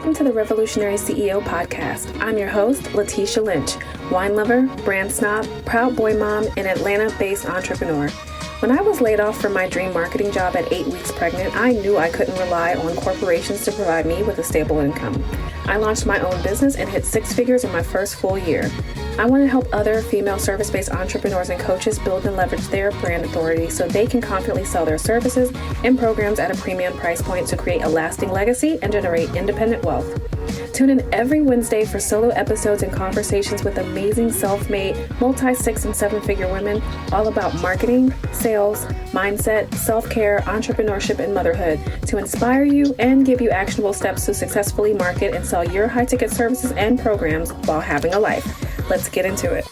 Welcome to the Revolutionary CEO Podcast. I'm your host, Letitia Lynch, wine lover, brand snob, proud boy mom, and Atlanta-based entrepreneur. When I was laid off from my dream marketing job at 8 weeks pregnant, I knew I couldn't rely on corporations to provide me with a stable income. I launched my own business and hit 6 figures in my first full year. I want to help other female service-based entrepreneurs and coaches build and leverage their brand authority so they can confidently sell their services and programs at a premium price point to create a lasting legacy and generate independent wealth. Tune in every Wednesday for solo episodes and conversations with amazing self-made, multi-6 and 7-figure women all about marketing, sales, mindset, self-care, entrepreneurship, and motherhood to inspire you and give you actionable steps to successfully market and sell your high-ticket services and programs while having a life. Let's get into it.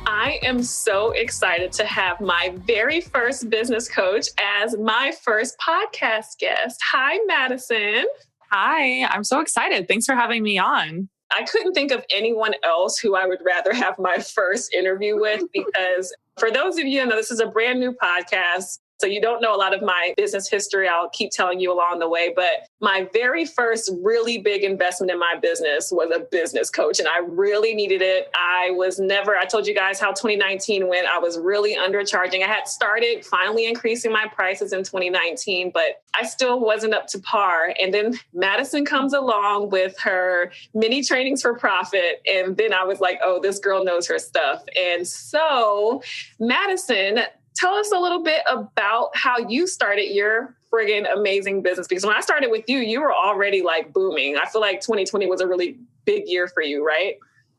I am so excited to have my very first business coach as my first podcast guest. Hi, Madison. Hi, I'm so excited. Thanks for having me on. I couldn't think of anyone else who I would rather have my first interview with because for those of you who know, this is a brand new podcast. So you don't know a lot of my business history. I'll keep telling you along the way. But my very first really big investment in my business was a business coach. And I really needed it. I told you guys how 2019 went. I was really undercharging. I had started finally increasing my prices in 2019, but I still wasn't up to par. And then Madison comes along with her mini trainings for profit. And then I was like, oh, this girl knows her stuff. And so Madison, tell us a little bit about how you started your friggin' amazing business. Because when I started with you, you were already like booming. I feel like 2020 was a really big year for you, right?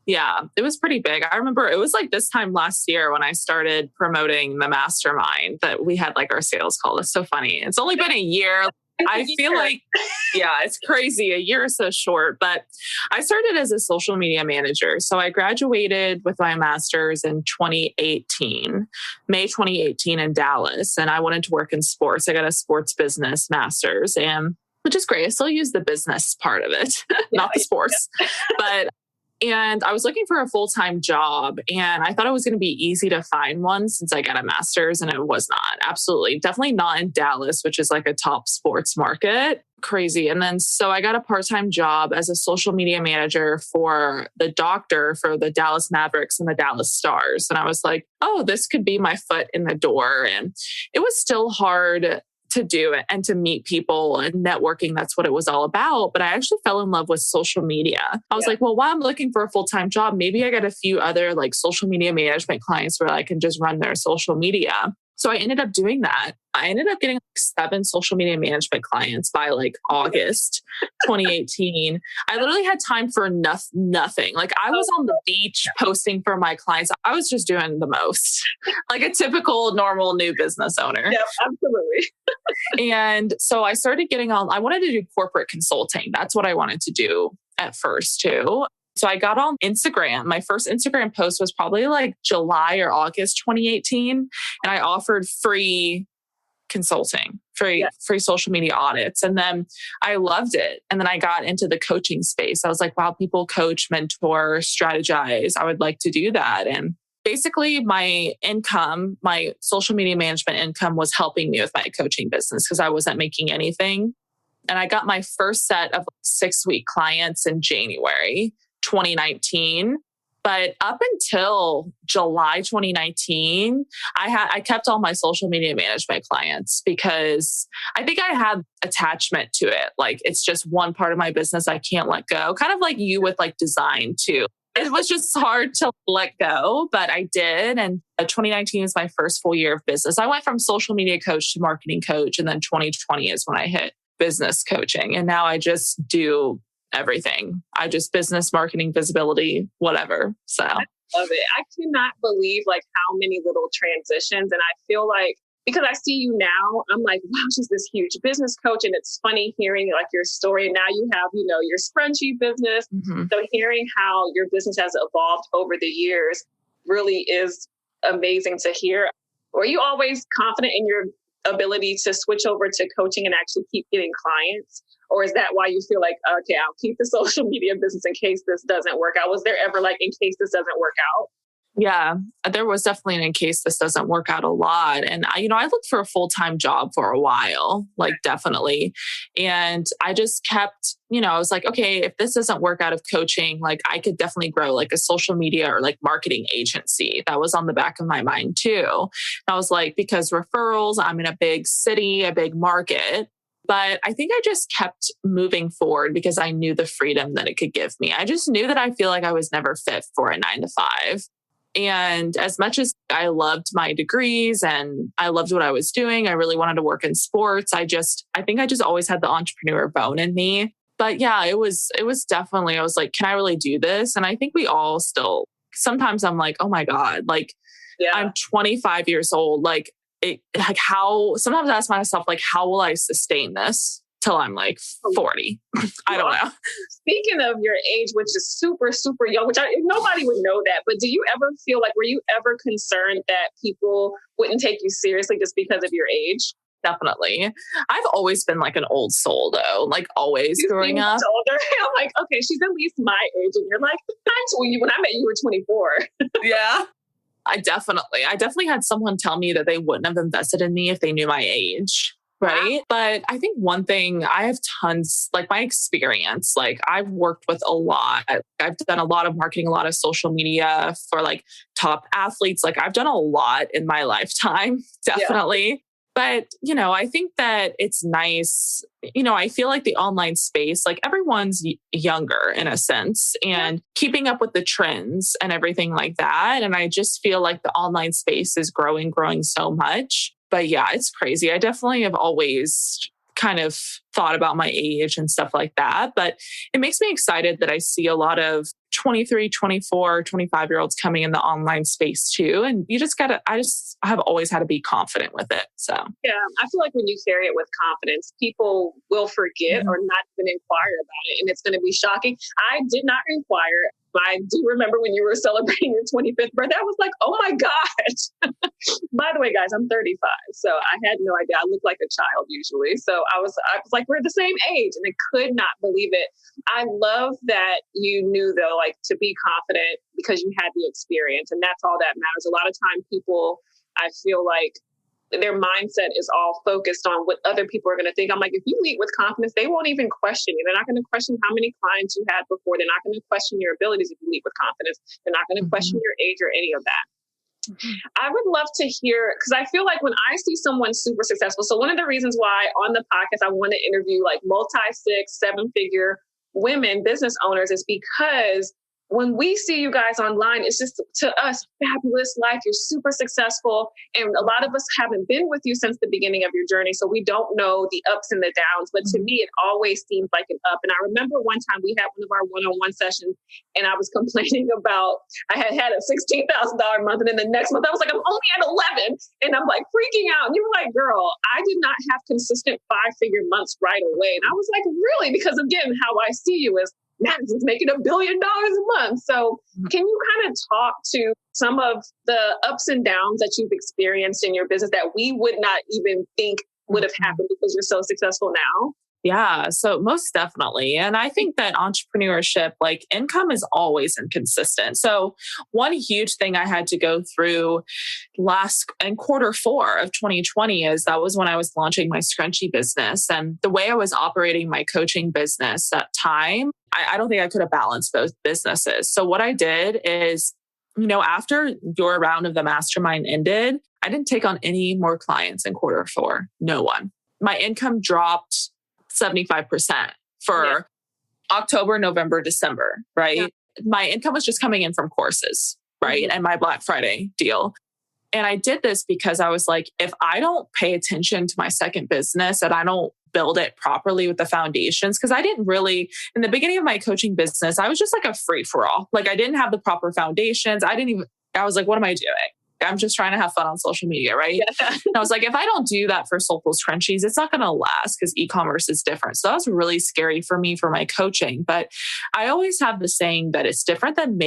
Yeah, it was pretty big. I remember it was like this time last year when I started promoting the mastermind that we had like our sales call. It's so funny. It's only been a year. I feel like, yeah, it's crazy. A year is so short, but I started as a social media manager. So I graduated with my master's in 2018, May 2018 in Dallas. And I wanted to work in sports. I got a sports business master's, and which is great. I still use the business part of it, not the sports, and I was looking for a full-time job, and I thought it was going to be easy to find one since I got a master's, and it was not. Absolutely. Definitely not in Dallas, which is like a top sports market. Crazy. And then so I got a part-time job as a social media manager for the doctor for the Dallas Mavericks and the Dallas Stars. And I was like, oh, this could be my foot in the door. And it was still hard to do it and to meet people and networking. That's what it was all about. But I actually fell in love with social media. I was like, well, while I'm looking for a full-time job, maybe I got a few other like social media management clients where I can just run their social media. So I ended up doing that. I ended up getting like 7 social media management clients by like August 2018. I literally had time for nothing. Like I was on the beach posting for my clients. I was just doing the most, like a typical normal new business owner. Yeah, absolutely. And so I started getting on. I wanted to do corporate consulting. That's what I wanted to do at first too. So I got on Instagram. My first Instagram post was probably like July or August 2018. And I offered free consulting, free social media audits. And then I loved it. And then I got into the coaching space. I was like, wow, people coach, mentor, strategize. I would like to do that. And basically my income, my social media management income was helping me with my coaching business because I wasn't making anything. And I got my first set of 6-week clients in January 2019. But up until July 2019, I kept all my social media management clients because I think I had attachment to it. Like it's just one part of my business I can't let go. Kind of like you with like design too. It was just hard to let go, but I did. And 2019 is my first full year of business. I went from social media coach to marketing coach. And then 2020 is when I hit business coaching. And now I just do everything. I just business, marketing, visibility, whatever. So I love it. I cannot believe like how many little transitions. And I feel like because I see you now, I'm like, wow, she's this huge business coach. And it's funny hearing like your story. Now you have, your scrunchie business. Mm-hmm. So hearing how your business has evolved over the years really is amazing to hear. Were you always confident in your ability to switch over to coaching and actually keep getting clients? Or is that why you feel like, okay, I'll keep the social media business in case this doesn't work out? Was there ever like, in case this doesn't work out? Yeah, there was definitely in case this doesn't work out a lot. And I looked for a full-time job for a while, like definitely. And I just kept, I was like, okay, if this doesn't work out of coaching, like I could definitely grow like a social media or like marketing agency. That was on the back of my mind too. And I was like, because referrals, I'm in a big city, a big market. But I think I just kept moving forward because I knew the freedom that it could give me. I just knew that I feel like I was never fit for a 9 to 5. And as much as I loved my degrees and I loved what I was doing, I really wanted to work in sports. I think I just always had the entrepreneur bone in me. But yeah, it was definitely, I was like, can I really do this? And I think we all still, sometimes I'm like, oh my God, like I'm 25 years old. Like sometimes I ask myself, like, how will I sustain this till I'm like 40? I don't know. Speaking of your age, which is super, super young, nobody would know that, but do you ever feel like, were you ever concerned that people wouldn't take you seriously just because of your age? Definitely. I've always been like an old soul though, like always growing up. Older. I'm like, okay, she's at least my age. And you're like, when I met you, you were 24. Yeah. I definitely had someone tell me that they wouldn't have invested in me if they knew my age. Right. But I think one thing, I have tons, like my experience, like I've worked with a lot. I've done a lot of marketing, a lot of social media for like top athletes. Like I've done a lot in my lifetime, definitely. Yeah. But, I think that it's nice. I feel like the online space, like everyone's younger in a sense and keeping up with the trends and everything like that. And I just feel like the online space is growing so much. But yeah, it's crazy. I definitely have always kind of thought about my age and stuff like that. But it makes me excited that I see a lot of 23, 24, 25-year-olds coming in the online space too. And I have always had to be confident with it. So yeah, I feel like when you carry it with confidence, people will forget or not even inquire about it. And it's going to be shocking. I did not inquire. I do remember when you were celebrating your 25th birthday, I was like, oh my gosh. By the way, guys, I'm 35. So I had no idea. I look like a child usually. So I was like, we're the same age, and I could not believe it. I love that you knew though, like to be confident because you had the experience, and that's all that matters. A lot of time people, I feel like their mindset is all focused on what other people are going to think. I'm like, if you lead with confidence, they won't even question you. They're not going to question how many clients you had before. They're not going to question your abilities if you lead with confidence. They're not going to question your age or any of that. I would love to hear, because I feel like when I see someone super successful, so one of the reasons why on the podcast I want to interview like multi-6, 7-figure women business owners is because when we see you guys online, it's just to us, fabulous life. You're super successful. And a lot of us haven't been with you since the beginning of your journey. So we don't know the ups and the downs. But to me, it always seems like an up. And I remember one time we had one of our one-on-one sessions and I was complaining about, I had a $16,000 month. And then the next month I was like, I'm only at 11. And I'm like freaking out. And you were like, girl, I did not have consistent 5-figure months right away. And I was like, really? Because again, how I see you is Madison's making $1 billion a month. So can you kind of talk to some of the ups and downs that you've experienced in your business that we would not even think would have happened because you're so successful now? Yeah, so most definitely. And I think that entrepreneurship, like income is always inconsistent. So one huge thing I had to go through in Q4 of 2020 is that was when I was launching my scrunchie business. And the way I was operating my coaching business at time, I don't think I could have balanced both businesses. So what I did is, after your round of the mastermind ended, I didn't take on any more clients in Q4. No one. My income dropped 75% for October, November, December, right? Yeah. My income was just coming in from courses, right? And my Black Friday deal. And I did this because I was like, if I don't pay attention to my second business and I don't build it properly with the foundations, because I didn't really, in the beginning of my coaching business, I was just like a free for all. Like I didn't have the proper foundations. I was like, what am I doing? I'm just trying to have fun on social media, right? Yeah. And I was like, if I don't do that for Soulful Scrunchies, it's not going to last because e-commerce is different. So that was really scary for me for my coaching. But I always have the saying that it's different than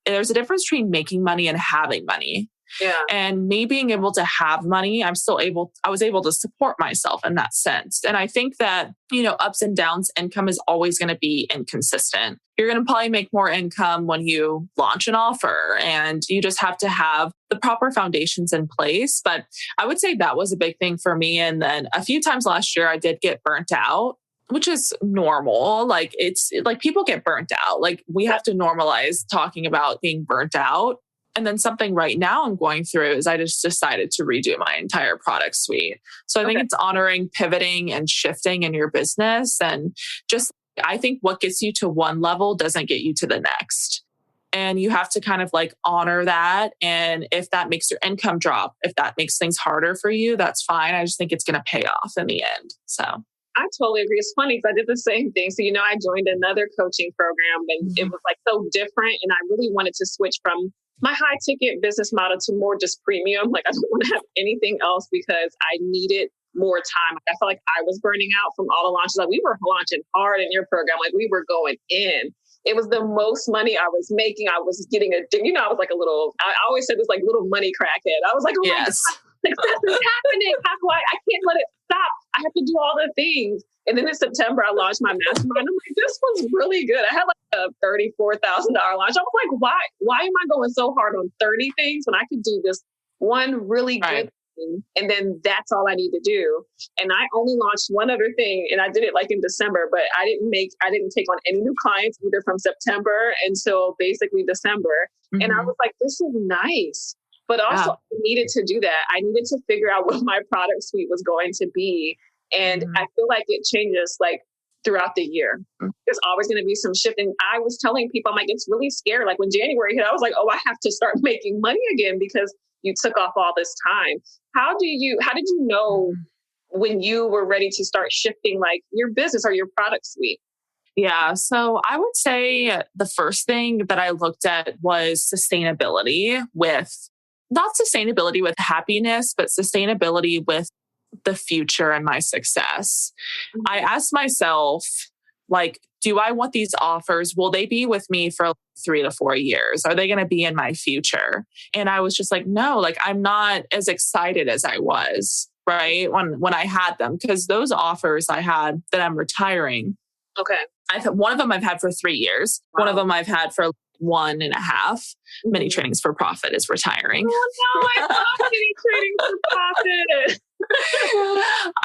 there's a difference between making money and having money. Yeah. And me being able to have money, I was able to support myself in that sense. And I think that, ups and downs, income is always going to be inconsistent. You're going to probably make more income when you launch an offer, and you just have to have the proper foundations in place. But I would say that was a big thing for me. And then a few times last year, I did get burnt out, which is normal. Like it's like people get burnt out. Like we have to normalize talking about being burnt out. And then something right now I'm going through is I just decided to redo my entire product suite. So I think it's honoring, pivoting and shifting in your business. And just, I think what gets you to one level doesn't get you to the next. And you have to kind of like honor that. And if that makes your income drop, if that makes things harder for you, that's fine. I just think it's going to pay off in the end. So I totally agree. It's funny because I did the same thing. So, I joined another coaching program and it was like so different. And I really wanted to switch from my high ticket business model to more just premium. Like I don't want to have anything else because I needed more time. I felt like I was burning out from all the launches. Like we were launching hard in your program. Like we were going in. It was the most money I was making. I was getting addicted. I was like I always said this like little money crackhead. I was like, oh my God, success is happening. How do I can't let it stop. I have to do all the things. And then in September, I launched my mastermind. I'm like, this was really good. I had like a $34,000 launch. I was like, why am I going so hard on 30 things when I could do this one really good thing? And then that's all I need to do. And I only launched one other thing and I did it like in December, but I didn't take on any new clients either from September until basically December. Mm-hmm. And I was like, this is nice. But also I needed to do that. I needed to figure out what my product suite was going to be. And I feel like it changes like throughout the year. There's always going to be some shift. And I was telling people, I'm like, it's really scary. Like when January hit, I was like, oh, I have to start making money again because you took off all this time. How did you know when you were ready to start shifting like your business or your product suite? Yeah. So I would say the first thing that I looked at was sustainability not sustainability with happiness, but sustainability with the future and my success. I asked myself, like, do I want these offers? Will they be with me for 3 to 4 years? Are they going to be in my future? And I was just like, no, like I'm not as excited as I was, right? When I had them, because those offers I had that I'm retiring. Okay. One of them I've had for 3 years. Wow. One of them I've had for 1.5. Mini Trainings for Profit is retiring. Oh no, I love Mini Trainings for Profit.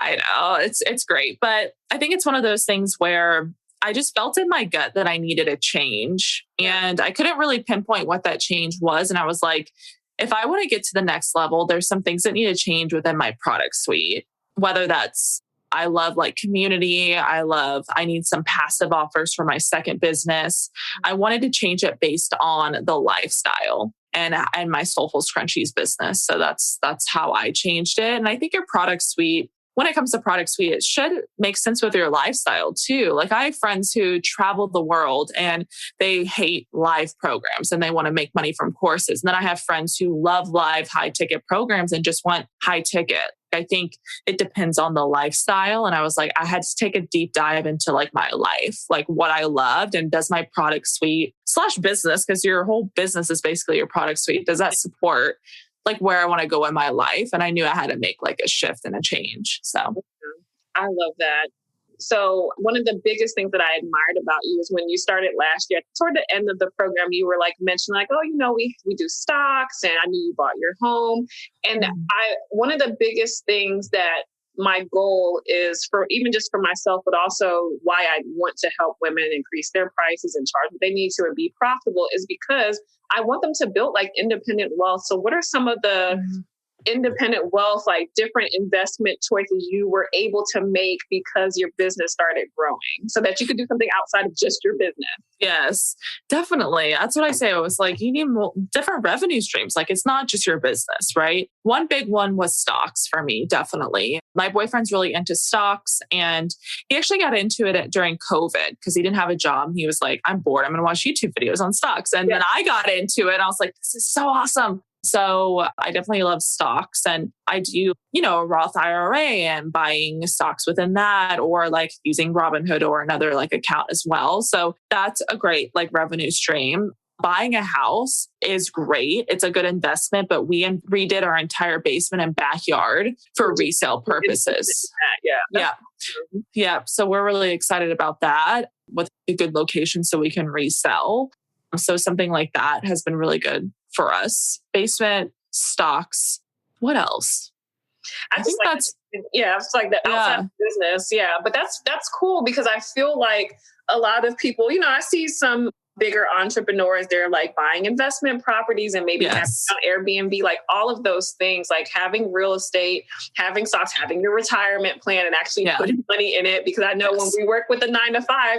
I know it's great, but I think it's one of those things where I just felt in my gut that I needed a change and I couldn't really pinpoint what that change was. And I was like, if I want to get to the next level, there's some things that need to change within my product suite, whether that's I love like community. I need some passive offers for my second business. I wanted to change it based on the lifestyle and my Soulful Scrunchies business. So that's how I changed it. And I think your product suite, when it comes to product suite, it should make sense with your lifestyle too. Like I have friends who travel the world and they hate live programs and they want to make money from courses. And then I have friends who love live high ticket programs and just want high ticket. I think it depends on the lifestyle. And I was like, I had to take a deep dive into like my life, like what I loved. And does my product suite / business, because your whole business is basically your product suite, does that support like where I want to go in my life? And I knew I had to make like a shift and a change. So I love that. So one of the biggest things that I admired about you is when you started last year, toward the end of the program, you were like mentioning like, oh, we do stocks and I knew you bought your home. And one of the biggest things that my goal is for even just for myself, but also why I want to help women increase their prices and charge what they need to and be profitable is because I want them to build like independent wealth. So what are some of the independent wealth, like different investment choices you were able to make because your business started growing so that you could do something outside of just your business? Yes, definitely. That's what I say. I was like, you need different revenue streams. Like it's not just your business, right? One big one was stocks for me, definitely. My boyfriend's really into stocks and he actually got into it during COVID because he didn't have a job. He was like, I'm bored. I'm going to watch YouTube videos on stocks. And then I got into it. And I was like, this is so awesome. So I definitely love stocks and I do, a Roth IRA and buying stocks within that or like using Robinhood or another like account as well. So that's a great like revenue stream. Buying a house is great. It's a good investment, but we redid our entire basement and backyard for resale purposes. Yeah. So we're really excited about that with a good location so we can resell. So something like that has been really good for us. Basement, stocks. What else? I think like that's it's like the outside business. Yeah. But that's cool because I feel like a lot of people, I see some bigger entrepreneurs, they're like buying investment properties and maybe having on Airbnb, like all of those things, like having real estate, having stocks, having your retirement plan and actually putting money in it. Because I know when we work with the 9 to 5,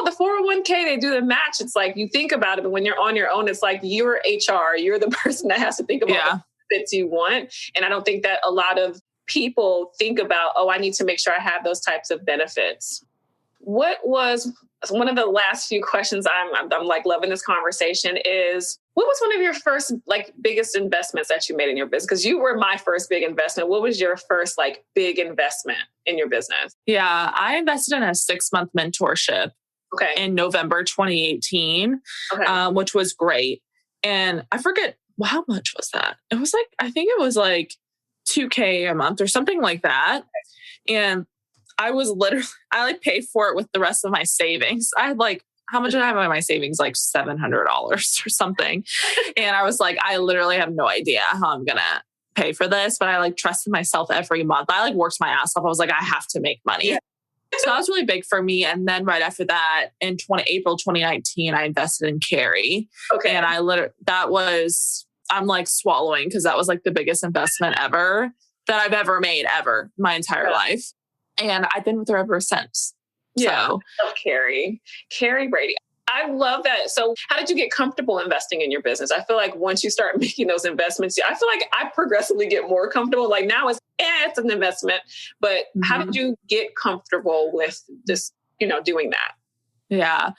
the 401k, they do the match. It's like, you think about it, but when you're on your own, it's like you're HR, you're the person that has to think about the benefits you want. And I don't think that a lot of people think about, I need to make sure I have those types of benefits. What was one of the last few questions I'm like loving this conversation is, what was one of your first like biggest investments that you made in your business? Because you were my first big investment. What was your first like big investment in your business? Yeah, I invested in a 6-month mentorship in November 2018, which was great. And I forget, how much was that? It was like, I think it was like $2,000 a month or something like that. And I like paid for it with the rest of my savings. I had like, how much did I have in my savings? Like $700 or something. And I was like, I literally have no idea how I'm going to pay for this, but I like trusted myself every month. I like worked my ass off. I was like, I have to make money. Yeah. So that was really big for me. And then right after that, in April 2019, I invested in Carrie. And I'm like swallowing because that was like the biggest investment ever that I've ever made my entire life. And I've been with her ever since. Yeah. So. I love Carrie Brady. I love that. So how did you get comfortable investing in your business? I feel like once you start making those investments, I feel like I progressively get more comfortable. Like now it's an investment, but how did you get comfortable with just, doing that? Yeah.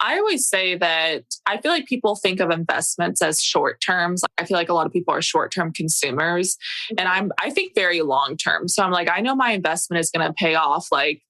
I always say that I feel like people think of investments as short terms. I feel like a lot of people are short-term consumers and I think very long-term. So I'm like, I know my investment is going to pay off like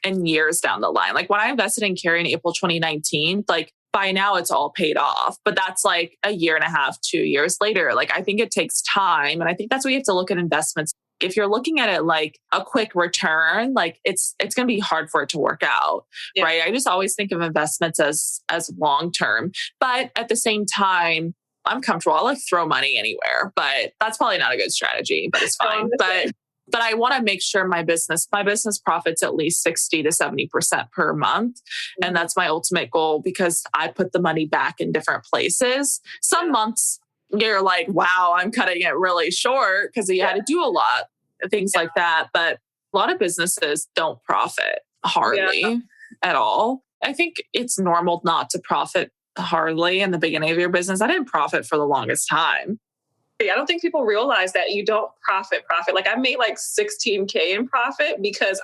in years down the line. Like when I invested in Carrie in April 2019, like by now it's all paid off, but that's like a year and a half, 2 years later. Like I think it takes time. And I think that's what you have to look at investments. If you're looking at it like a quick return, like it's going to be hard for it to work out, right? I just always think of investments as long-term, but at the same time, I'm comfortable. I'll like throw money anywhere, but that's probably not a good strategy, but it's fine. But I want to make sure my business profits at least 60 to 70% per month. And that's my ultimate goal because I put the money back in different places. Some months you're like, wow, I'm cutting it really short because you had to do a lot of things like that. But a lot of businesses don't profit hardly at all. I think it's normal not to profit hardly in the beginning of your business. I didn't profit for the longest time. I don't think people realize that you don't profit. Like I made like $16,000 in profit because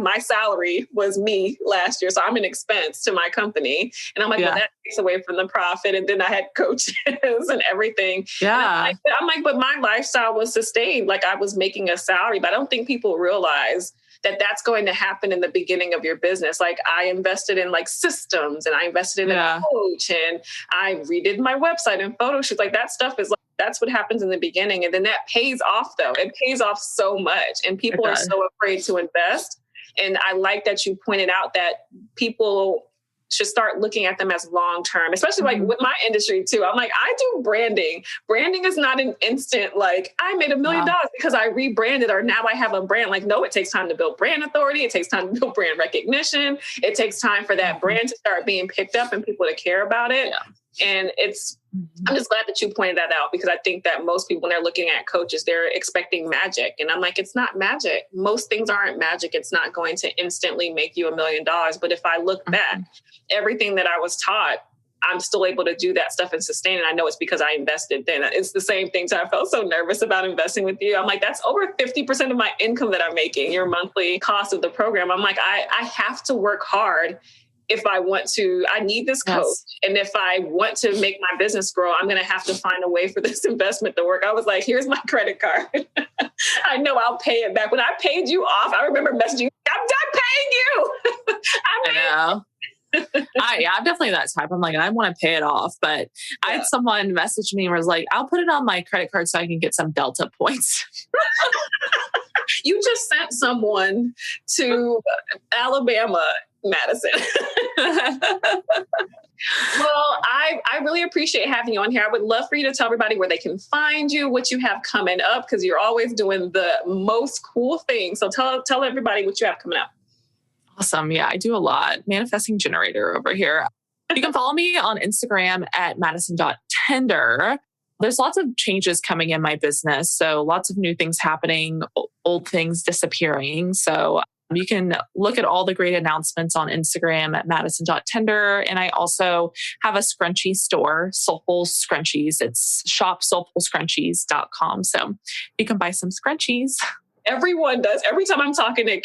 my salary was me last year. So I'm an expense to my company. And I'm like, well, that takes away from the profit. And then I had coaches and everything. Yeah. And I'm like, but my lifestyle was sustained. Like I was making a salary, but I don't think people realize that that's going to happen in the beginning of your business. Like I invested in like systems and I invested in a coach and I redid my website and photo shoots. Like that stuff is like, that's what happens in the beginning. And then that pays off though. It pays off so much and people are so afraid to invest. And I like that you pointed out that people should start looking at them as long-term, especially like with my industry too. I'm like, I do branding. Branding is not an instant, like I made $1 million because I rebranded or now I have a brand. Like, no, it takes time to build brand authority. It takes time to build brand recognition. It takes time for that brand to start being picked up and people to care about it. Yeah. And I'm just glad that you pointed that out because I think that most people, when they're looking at coaches, they're expecting magic. And I'm like, it's not magic. Most things aren't magic. It's not going to instantly make you $1 million. But if I look back, everything that I was taught, I'm still able to do that stuff and sustain it. I know it's because I invested then. It's the same thing. So I felt so nervous about investing with you. I'm like, that's over 50% of my income that I'm making, your monthly cost of the program. I'm like, I have to work hard if I want to. I need this coach. And if I want to make my business grow, I'm going to have to find a way for this investment to work. I was like, here's my credit card. I know I'll pay it back. When I paid you off, I remember messaging you, I'm done paying you. I know. I'm definitely that type. I'm like, I want to pay it off. But I had someone message me and was like, I'll put it on my credit card so I can get some Delta points. You just sent someone to Alabama, Madison. Well, I really appreciate having you on here. I would love for you to tell everybody where they can find you, what you have coming up, because you're always doing the most cool things. So tell everybody what you have coming up. Awesome. Yeah, I do a lot. Manifesting generator over here. You can follow me on Instagram at madison.tinder. There's lots of changes coming in my business. So lots of new things happening, old things disappearing. So you can look at all the great announcements on Instagram at madison.tinder. And I also have a scrunchie store, Soulful Scrunchies. It's shopsoulfulscrunchies.com. So you can buy some scrunchies. Everyone does. Every time I'm talking to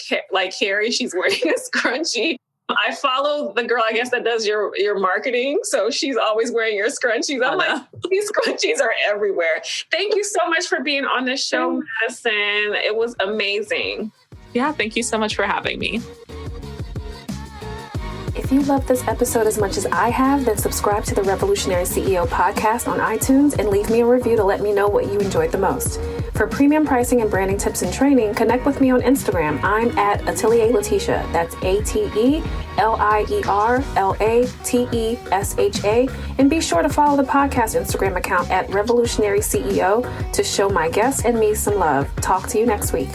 Carrie, she's wearing a scrunchie. I follow the girl, I guess, that does your marketing. So she's always wearing your scrunchies. I'm like, these scrunchies are everywhere. Thank you so much for being on this show, Madison. It was amazing. Yeah, thank you so much for having me. If you love this episode as much as I have, then subscribe to the Revolutionary CEO podcast on iTunes and leave me a review to let me know what you enjoyed the most. For premium pricing and branding tips and training, connect with me on Instagram. I'm at Atelier Letitia. That's ATELIERLATESHA. And be sure to follow the podcast Instagram account at Revolutionary CEO to show my guests and me some love. Talk to you next week.